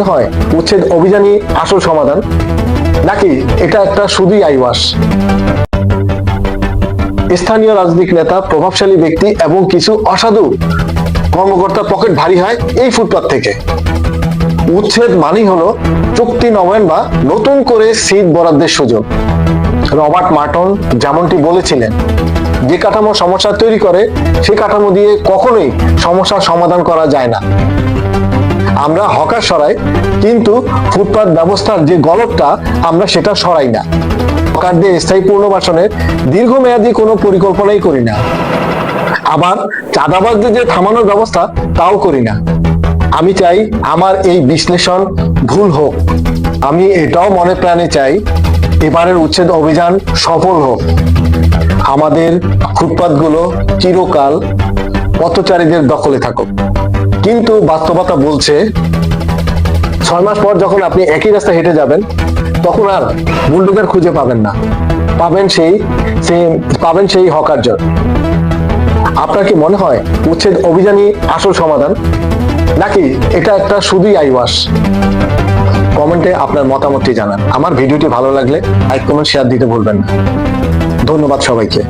হয় উচ্ছেদ অভিযানই আসল সমাধান, নাকি এটা একটা শুধুই আইওয়াস? স্থানীয় রাজনৈতিক নেতা, প্রভাবশালী ব্যক্তি এবং কিছু অসাধু কর্মকর্তার পকেট ভারী হয় এই ফুটপাত থেকে। উচ্ছেদ মানেই হলো চুক্তি নবায়ন বা নতুন করে সিট বরাদ্দের সুযোগ। রবার্ট মার্টন যেমনটি বলেছিলেন, যে কাঠামো সমস্যা তৈরি করে সে কাঠামো দিয়ে কখনোই সমস্যার সমাধান করা যায় না। আমরা হকার সরাই, কিন্তু ফুটপাত ব্যবস্থার যে গলতটা আমরা সেটা সরাই না। হকারদের স্থায়ী পুনর্বাসনের দীর্ঘমেয়াদী কোনো পরিকল্পনাই করি না। আবার চাঁদাবাজদের যে থামানোর ব্যবস্থা তাও করি না। আমি চাই আমার এই বিশ্লেষণ ভুল হোক। আমি এটাও মনে প্রাণে চাই এবারের উচ্ছেদ অভিযান সফল হোক। আমাদের ফুটপাতগুলো চিরকাল পথচারীদের দখলে থাকুক। কিন্তু বাস্তবতা বলছে 6 মাস পর যখন আপনি একই রাস্তা হেঁটে যাবেন, তখন আর বুলডোজার খুঁজে পাবেন না, পাবেন সেই হকার জট। আপনার কি মনে হয় উচ্ছেদ অভিযানই আসল সমাধান, নাকি এটা একটা শুধুই আইওয়াস? কমেন্টে আপনার মতামতটি জানান। আমার ভিডিওটি ভালো লাগলে লাইক, কমেন্ট, শেয়ার দিতে ভুলবেন না। ধন্যবাদ সবাইকে।